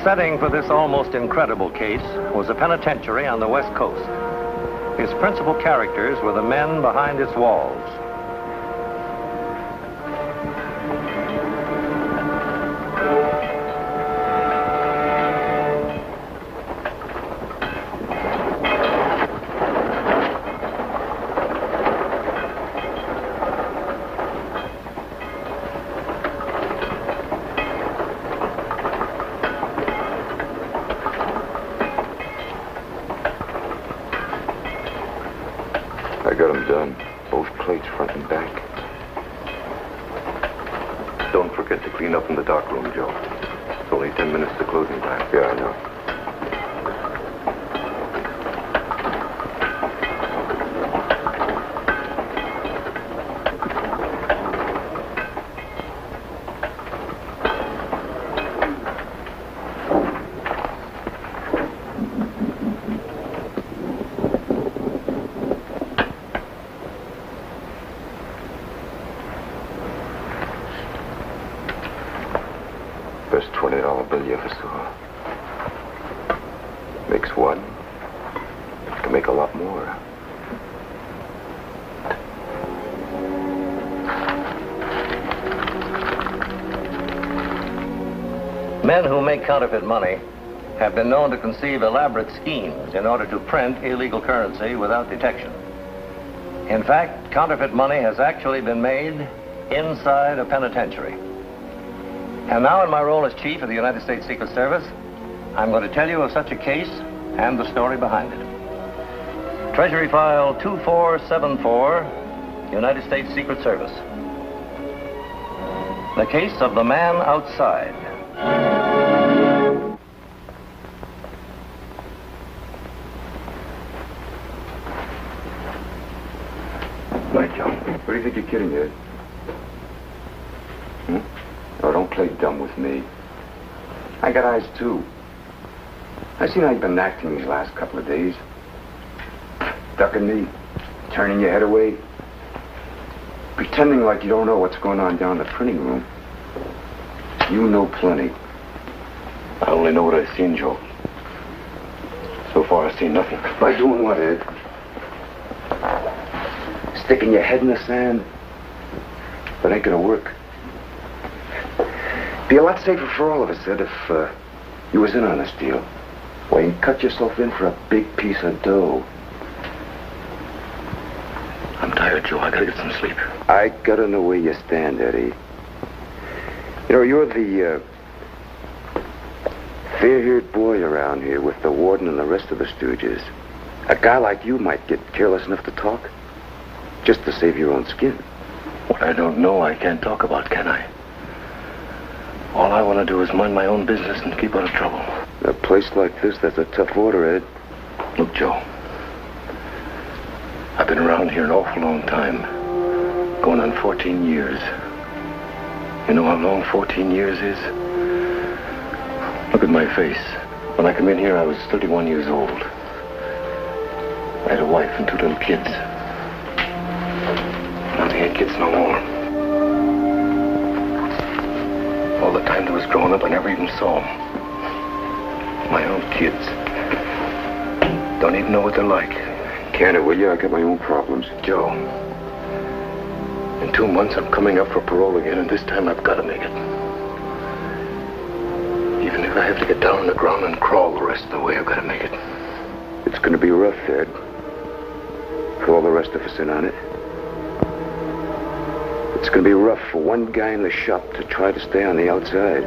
setting for this almost incredible case was a penitentiary on the West Coast. Its principal characters were the men behind its walls. I got them done. Both plates, front and back. Don't forget to clean up in the dark room, Joe. It's only 10 minutes to closing time. Yeah, I know. Best $20 bill you ever saw. Makes one. Can make a lot more. Men who make counterfeit money have been known to conceive elaborate schemes in order to print illegal currency without detection. In fact, counterfeit money has actually been made inside a penitentiary. And now, in my role as Chief of the United States Secret Service, I'm going to tell you of such a case and the story behind it. Treasury File 2474, United States Secret Service. The case of the man outside. Right, John. What do you think you're kidding, Ed? Oh, don't play dumb with me. I got eyes, too. I seen how you've been acting these last couple of days. Ducking me, turning your head away, pretending like you don't know what's going on down in the printing room. You know plenty. I only know what I've seen, Joe. So far, I've seen nothing. By doing what, Ed? Sticking your head in the sand? That ain't gonna work. Be a lot safer for all of us, Ed, if you was in on this deal. Why, you cut yourself in for a big piece of dough. I'm tired, Joe. I gotta get some sleep. I gotta know where you stand, Eddie. You know, you're the fair-haired boy around here with the warden and the rest of the stooges. A guy like you might get careless enough to talk just to save your own skin. What I don't know, I can't talk about, can I? All I want to do is mind my own business and keep out of trouble. A place like this, that's a tough order, Ed. Look, Joe. I've been around here an awful long time. Going on 14 years. You know how long 14 years is? Look at my face. When I come in here, I was 31 years old. I had a wife and 2 little kids. Now they ain't kids no more. All the time they was growing up, I never even saw them. My own kids. Don't even know what they're like. Can't, will you? I got my own problems. Joe, in 2 months I'm coming up for parole again, and this time I've got to make it. Even if I have to get down on the ground and crawl the rest of the way, I've got to make it. It's going to be rough, Ed. For all the rest of us in on it. It's going to be rough for one guy in the shop to try to stay on the outside.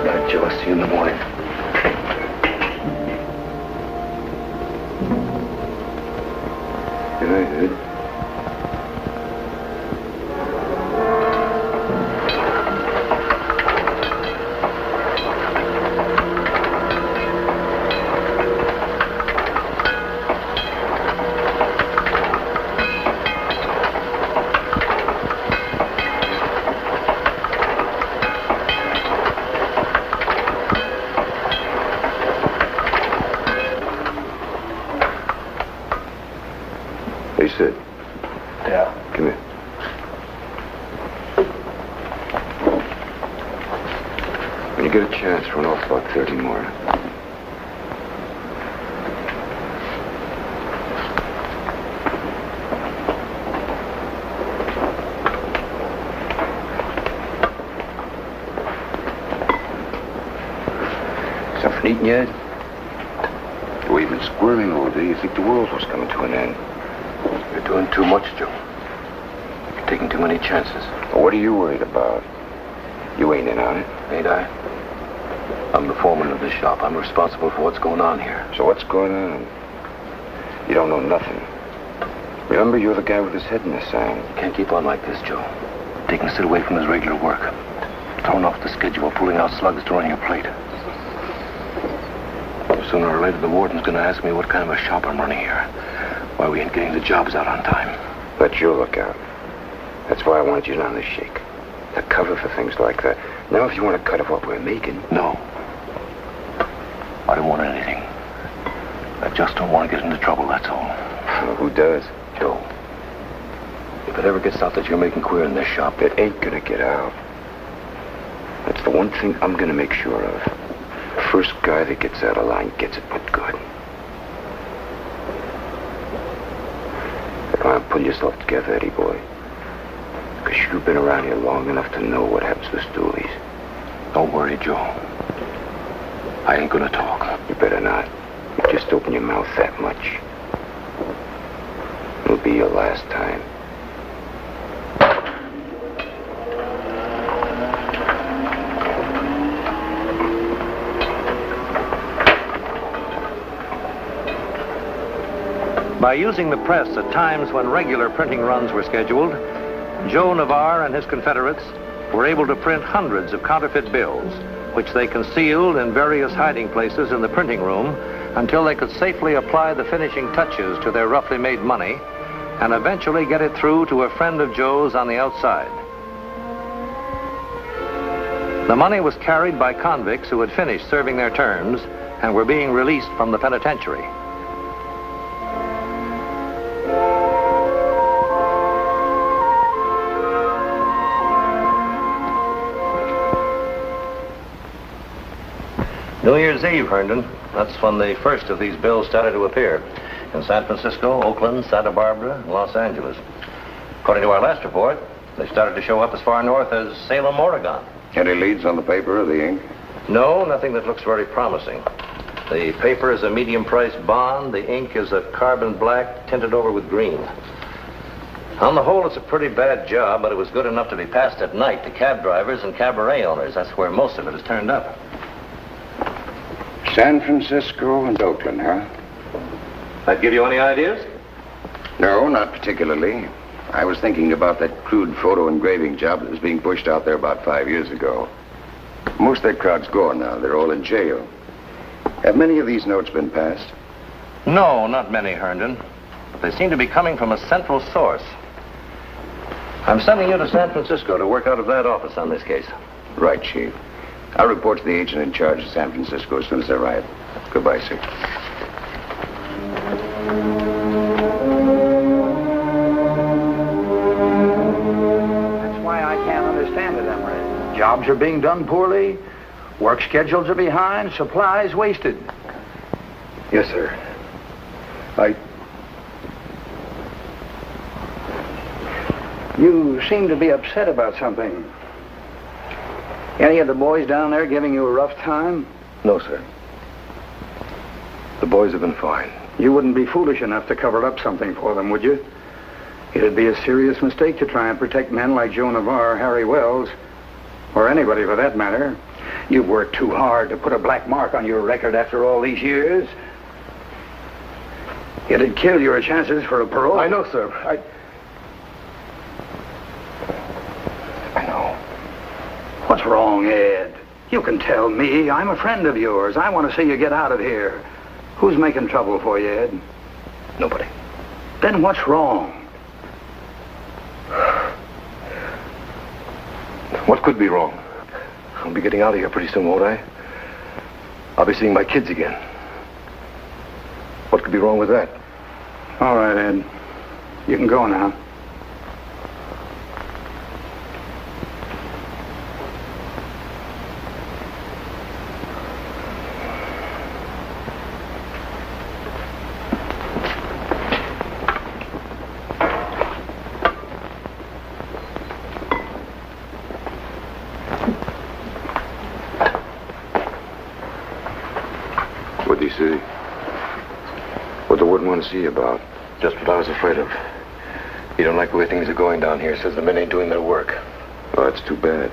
Night, Joe. I'll see you in the morning. Good night, Ed. you get a chance, run off about 30 more. Something eating yet? We've been squirming all day. You think the world was coming to an end. You're doing too much, Joe. You're taking too many chances. Well, what are you worried about? You ain't in on it. Ain't I? I'm the foreman of this shop. I'm responsible for what's going on here. So what's going on? You don't know nothing. Remember, you're the guy with his head in the sand. Can't keep on like this, Joe. Taking Sid away from his regular work. Throwing off the schedule, pulling out slugs to run your plate. Sooner or later, the warden's gonna ask me what kind of a shop I'm running here. Why we ain't getting the jobs out on time. Let you look out. That's why I wanted you on the shake. To cover for things like that. Now, if you want to cut off what we're making... No. I don't want anything. I just don't want to get into trouble, that's all. Well, who does? Joe. If it ever gets out that you're making queer in this shop... It ain't gonna get out. That's the one thing I'm gonna make sure of. The first guy that gets out of line gets it put good. Come on, pull yourself together, Eddie boy. Because you've been around here long enough to know what happens to stoolies. Don't worry, Joe. I ain't gonna talk. You better not. You just open your mouth that much. It'll be your last time. By using the press at times when regular printing runs were scheduled, Joe Navarre and his Confederates were able to print hundreds of counterfeit bills, which they concealed in various hiding places in the printing room until they could safely apply the finishing touches to their roughly made money and eventually get it through to a friend of Joe's on the outside. The money was carried by convicts who had finished serving their terms and were being released from the penitentiary. New Year's Eve, Herndon. That's when the first of these bills started to appear. In San Francisco, Oakland, Santa Barbara, and Los Angeles. According to our last report, they started to show up as far north as Salem, Oregon. Any leads on the paper or the ink? No, nothing that looks very promising. The paper is a medium-priced bond. The ink is a carbon black tinted over with green. On the whole, it's a pretty bad job, but it was good enough to be passed at night to cab drivers and cabaret owners. That's where most of it is turned up. San Francisco and Oakland, huh? That give you any ideas? No, not particularly. I was thinking about that crude photo engraving job that was being pushed out there about 5 years ago. Most of that crowd's gone now. They're all in jail. Have many of these notes been passed? No, not many, Herndon. But they seem to be coming from a central source. I'm sending you to San Francisco to work out of that office on this case. Right, Chief. I'll report to the agent in charge of San Francisco as soon as I arrive. Goodbye, sir. That's why I can't understand it, Emery. Jobs are being done poorly, work schedules are behind, supplies wasted. Yes, sir. You seem to be upset about something. Any of the boys down there giving you a rough time? No, sir. The boys have been fine. You wouldn't be foolish enough to cover up something for them, would you? It'd be a serious mistake to try and protect men like Joe Navarre, Harry Wells, or anybody for that matter. You've worked too hard to put a black mark on your record after all these years. It'd kill your chances for a parole. I know, sir. I know. What's wrong, Ed? You can tell me. I'm a friend of yours. I want to see you get out of here. Who's making trouble for you, Ed? Nobody. Then what's wrong? What could be wrong? I'll be getting out of here pretty soon, won't I? I'll be seeing my kids again. What could be wrong with that? All right, Ed. You can go now. see? What the warden want to see you about? Just what I was afraid of. You don't like the way things are going down here. Says the men ain't doing their work. Oh, that's too bad.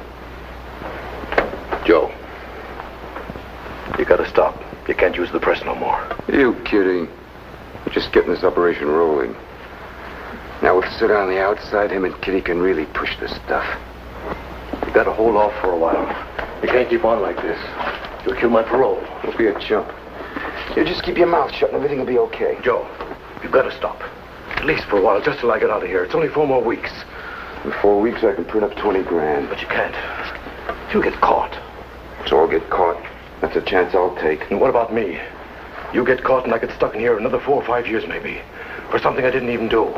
Joe, you gotta stop. You can't use the press no more. You kidding? We're just getting this operation rolling. Now with Sid on the outside, him and Kitty can really push this stuff. You gotta hold off for a while. You can't keep on like this. You'll kill my parole. Don't be a chump. You just keep your mouth shut and everything will be okay. Joe, you've got to stop. At least for a while, just till I get out of here. It's only 4 more weeks. In 4 weeks, I can print up 20 grand. But you can't. You'll get caught. So I'll get caught. That's a chance I'll take. And what about me? You get caught and I get stuck in here another 4 or 5 years, maybe. For something I didn't even do.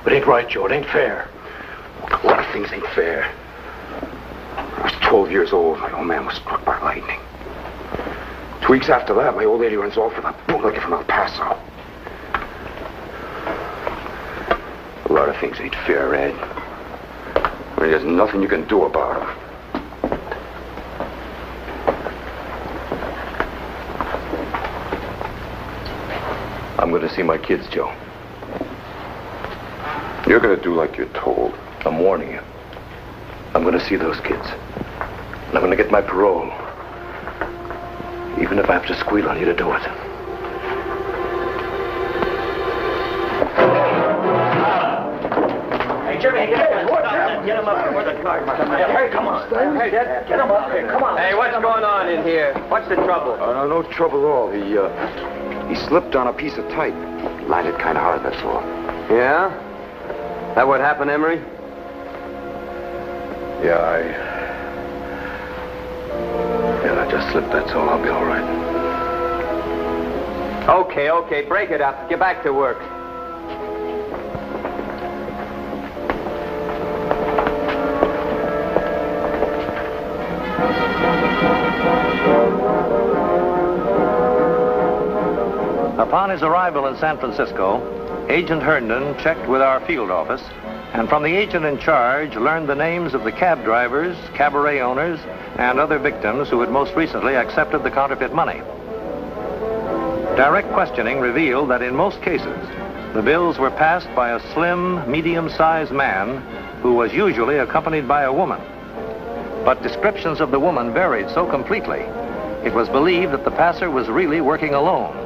It ain't right, Joe. It ain't fair. A lot of things ain't fair. I was 12 years old. My old man was struck by lightning. 2 weeks after that, my old lady runs off with a bootlegger from El Paso. A lot of things ain't fair, Ed. I mean, there's nothing you can do about them. I'm going to see my kids, Joe. You're going to do like you're told. I'm warning you. I'm going to see those kids. And I'm going to get my parole. Even if I have to squeal on you to do it. Hey, Jimmy, get him up here with the car. Hey, come on. Hey, get him up here. Come on. Hey, what's going on in here? What's the trouble? No trouble at all. He slipped on a piece of type. Landed kind of hard, that's all. Yeah? That what happened, Emery? Yeah, I just slipped, that's all. I'll be all right. Okay, break it up. Get back to work. Upon his arrival in San Francisco, Agent Herndon checked with our field office, and from the agent in charge learned the names of the cab drivers, cabaret owners, and other victims who had most recently accepted the counterfeit money. Direct questioning revealed that in most cases, the bills were passed by a slim, medium-sized man who was usually accompanied by a woman. But descriptions of the woman varied so completely, it was believed that the passer was really working alone,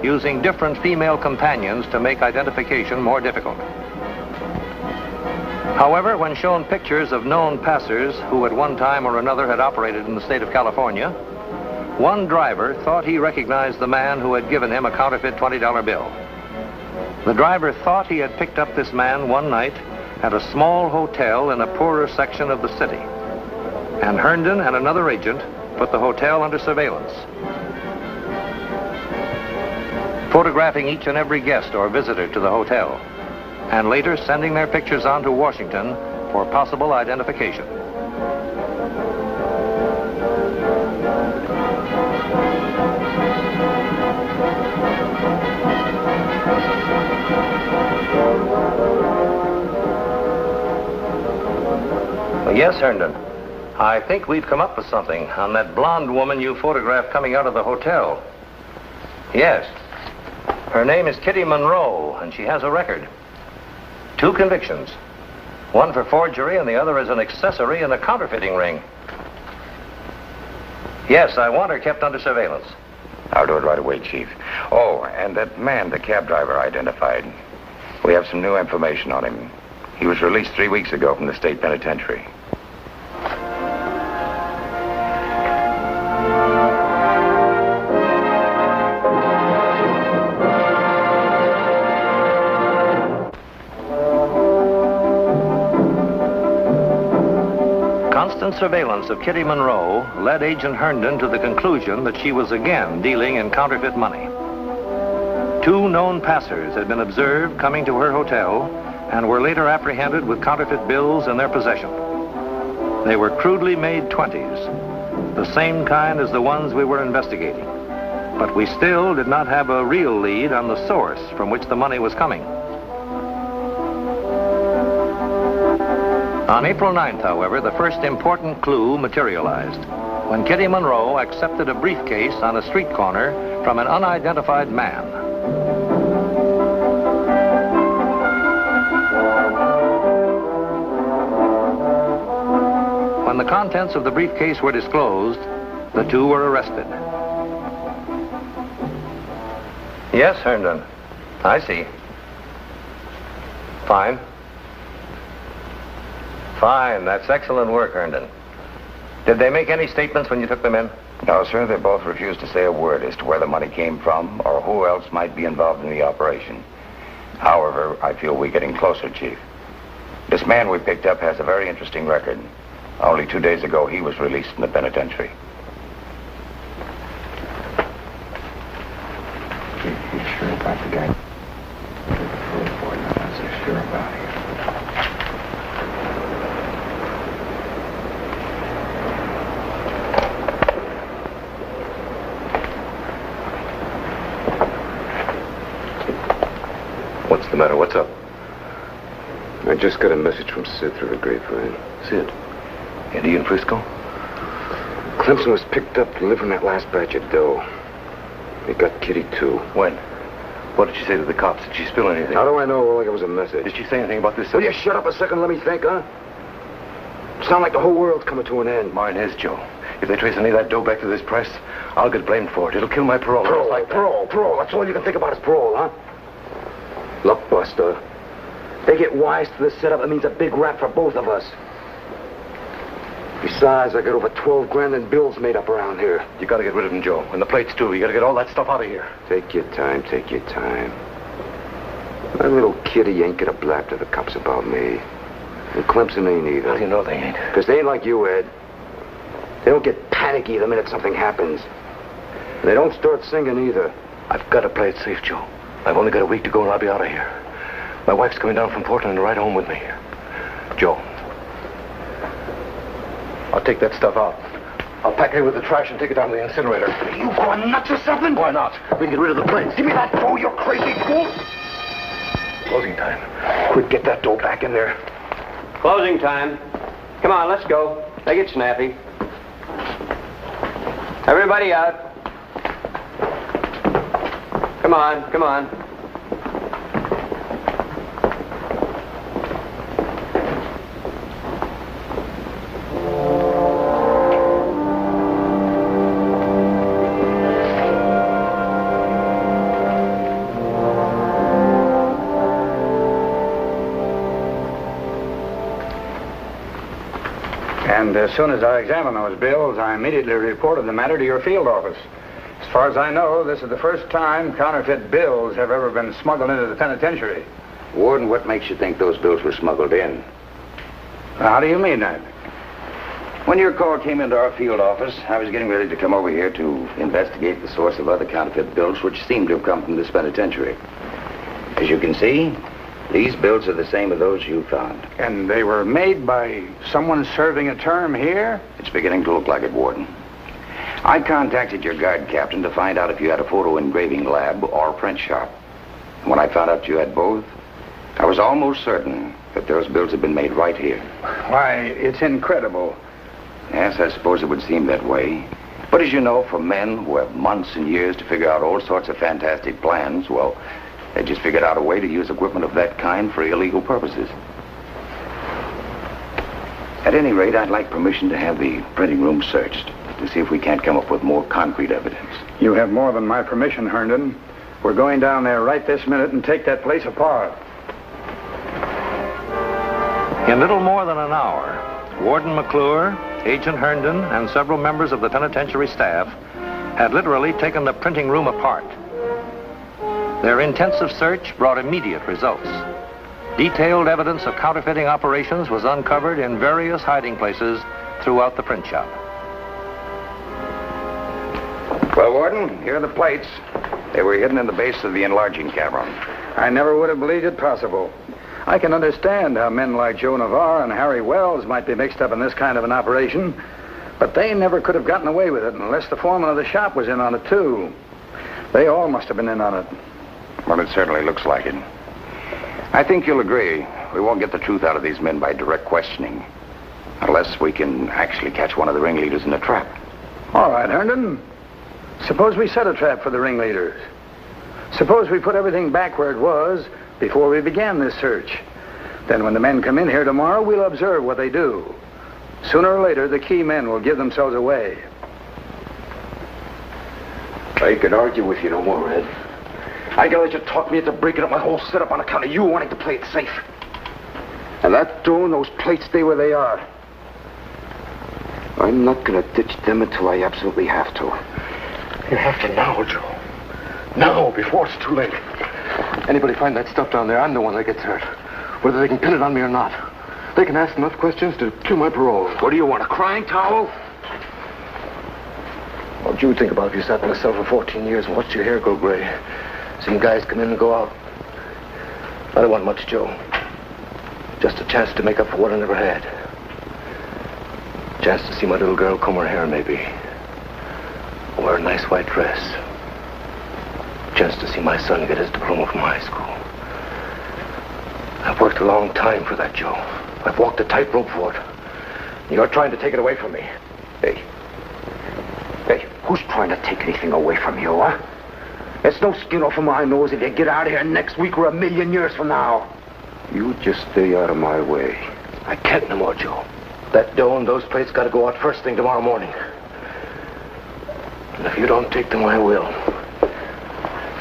using different female companions to make identification more difficult. However, when shown pictures of known passers who at one time or another had operated in the state of California, one driver thought he recognized the man who had given him a counterfeit $20 bill. The driver thought he had picked up this man one night at a small hotel in a poorer section of the city, and Herndon and another agent put the hotel under surveillance, photographing each and every guest or visitor to the hotel, and later sending their pictures on to Washington for possible identification. Yes, Herndon. I think we've come up with something on that blonde woman you photographed coming out of the hotel. Yes. Her name is Kitty Monroe, and she has a record. 2 convictions. One for forgery, and the other as an accessory in a counterfeiting ring. Yes, I want her kept under surveillance. I'll do it right away, Chief. Oh, and that man the cab driver identified. We have some new information on him. He was released 3 weeks ago from the state penitentiary. Constant surveillance of Kitty Monroe led Agent Herndon to the conclusion that she was again dealing in counterfeit money. 2 known passers had been observed coming to her hotel and were later apprehended with counterfeit bills in their possession. They were crudely made 20s, the same kind as the ones we were investigating. But we still did not have a real lead on the source from which the money was coming. On April 9th, however, the first important clue materialized when Kitty Monroe accepted a briefcase on a street corner from an unidentified man. When the contents of the briefcase were disclosed, the two were arrested. Yes, Herndon. I see. Fine. Fine. That's excellent work, Herndon. Did they make any statements when you took them in? No, sir. They both refused to say a word as to where the money came from or who else might be involved in the operation. However, I feel we're getting closer, Chief. This man we picked up has a very interesting record. Only 2 days ago, he was released from the penitentiary. He's sure about the guy. Boy, not so sure about him. What's the matter? What's up? I just got a message from Sid through the grapevine. Sid? And he in Frisco? Clemson was picked up delivering that last batch of dough. He got Kitty, too. When? What did she say to the cops? Did she spill anything? How do I know? All I got was a message. Did she say anything about this? Will you shut up a second and let me think, huh? Sound like the whole world's coming to an end. Mine is, Joe. If they trace any of that dough back to this press, I'll get blamed for it. It'll kill my parole. Parole. That's all you can think about is parole, huh? Look, Buster. They get wise to this setup. That means a big rap for both of us. Besides, I got over 12 grand in bills made up around here. You gotta get rid of them, Joe. And the plates, too. You gotta get all that stuff out of here. Take your time. My little Kitty ain't gonna blab to the cops about me. And Clemson ain't either. How do you know they ain't? Because they ain't like you, Ed. They don't get panicky the minute something happens. And they don't start singing either. I've got to play it safe, Joe. I've only got a week to go and I'll be out of here. My wife's coming down from Portland to ride home with me. Joe, I'll take that stuff out. I'll pack it in with the trash and take it down to the incinerator. Are you going nuts or something? Why not? We can get rid of the plates. Give me that dough, you crazy fool! Closing time. Quick, get that dough back in there. Closing time. Come on, let's go. Make it snappy. Everybody out. Come on. And as soon as I examined those bills, I immediately reported the matter to your field office. As far as I know, this is the first time counterfeit bills have ever been smuggled into the penitentiary. Warden, what makes you think those bills were smuggled in? How do you mean that? When your call came into our field office, I was getting ready to come over here to investigate the source of other counterfeit bills which seem to have come from this penitentiary. As you can see, these bills are the same as those you found. And they were made by someone serving a term here? It's beginning to look like it, Warden. I contacted your guard captain to find out if you had a photo engraving lab or a print shop. And when I found out you had both, I was almost certain that those bills had been made right here. Why, it's incredible. Yes, I suppose it would seem that way. But as you know, for men who have months and years to figure out all sorts of fantastic plans, well, they just figured out a way to use equipment of that kind for illegal purposes. At any rate, I'd like permission to have the printing room searched to see if we can't come up with more concrete evidence. You have more than my permission, Herndon. We're going down there right this minute and take that place apart. In little more than an hour, Warden McClure, Agent Herndon, and several members of the penitentiary staff had literally taken the printing room apart. Their intensive search brought immediate results. Detailed evidence of counterfeiting operations was uncovered in various hiding places throughout the print shop. Well, Warden, here are the plates. They were hidden in the base of the enlarging camera. I never would have believed it possible. I can understand how men like Joe Navarre and Harry Wells might be mixed up in this kind of an operation, but they never could have gotten away with it unless the foreman of the shop was in on it, too. They all must have been in on it. Well, it certainly looks like it. I think you'll agree we won't get the truth out of these men by direct questioning, unless we can actually catch one of the ringleaders in a trap. All right, Herndon. Suppose we set a trap for the ringleaders. Suppose we put everything back where it was before we began this search. Then when the men come in here tomorrow, we'll observe what they do. Sooner or later, the key men will give themselves away. I can argue with you no more, Ed. I gotta let you talk me into breaking up my whole setup on account of you wanting to play it safe. And that dough and those plates stay where they are. I'm not gonna ditch them until I absolutely have to. You have to now, Joe. Now, before it's too late. Anybody find that stuff down there, I'm the one that gets hurt. Whether they can pin it on me or not. They can ask enough questions to kill my parole. What do you want, a crying towel? What would you think about if you sat in a cell for 14 years and watched your hair go gray? Seen guys come in and go out. I don't want much, Joe. Just a chance to make up for what I never had. A chance to see my little girl comb her hair, maybe. Or wear a nice white dress. A chance to see my son get his diploma from high school. I've worked a long time for that, Joe. I've walked a tightrope for it. You're trying to take it away from me. Hey, who's trying to take anything away from you, huh? It's no skin off of my nose if you get out of here next week or 1,000,000 years from now. You just stay out of my way. I can't no more, Joe. That dough and those plates got to go out first thing tomorrow morning. And if you don't take them, I will.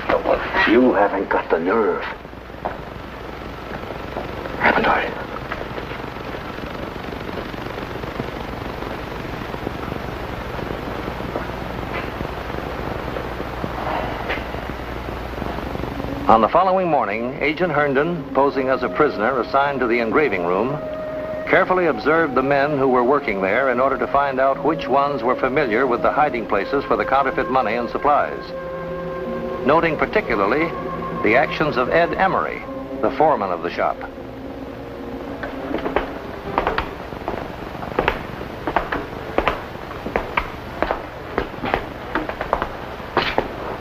But you haven't got the nerve. Haven't I? On the following morning, Agent Herndon, posing as a prisoner assigned to the engraving room, carefully observed the men who were working there in order to find out which ones were familiar with the hiding places for the counterfeit money and supplies, noting particularly the actions of Ed Emery, the foreman of the shop.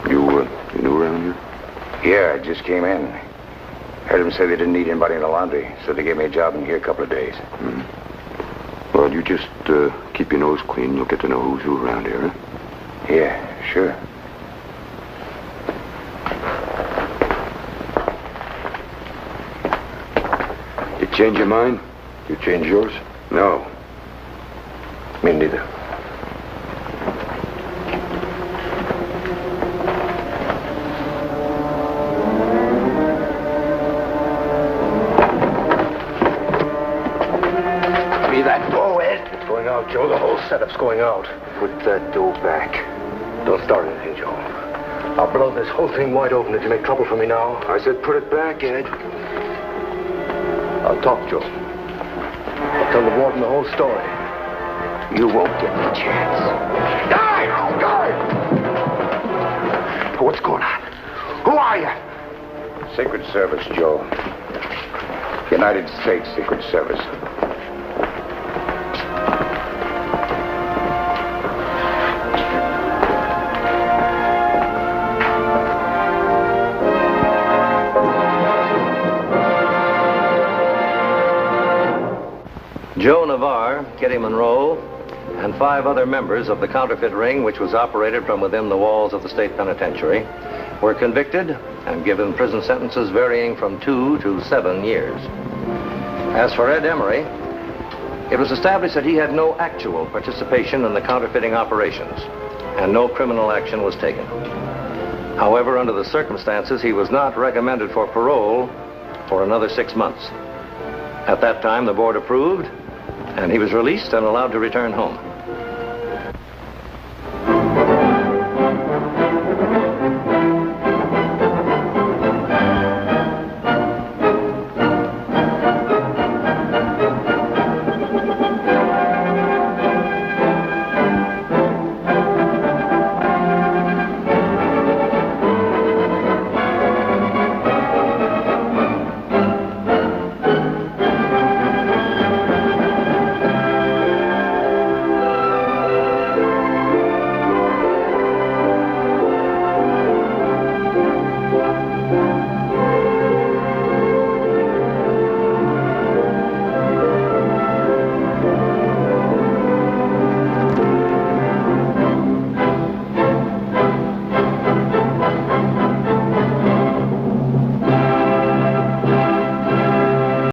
You new around here? Yeah, I just came in. Heard them say they didn't need anybody in the laundry, so they gave me a job in here a couple of days. Well, you just keep your nose clean. You'll get to know who's who around here, huh? Yeah, sure. You change your mind? You change yours? No. Me neither. Joe, the whole setup's going out. Put that dough back. Don't start anything, Joe. I'll blow this whole thing wide open if you make trouble for me now. I said put it back, Ed. I'll talk, Joe. I'll tell the warden the whole story. You won't get the chance. Die! What's going on? Who are you? Secret Service, Joe. United States Secret Service. Joe Navarre, Kitty Monroe, and 5 other members of the counterfeit ring, which was operated from within the walls of the state penitentiary, were convicted and given prison sentences varying from 2 to 7 years. As for Ed Emery, it was established that he had no actual participation in the counterfeiting operations, and no criminal action was taken. However, under the circumstances, he was not recommended for parole for another 6 months. At that time, the board approved, and he was released and allowed to return home.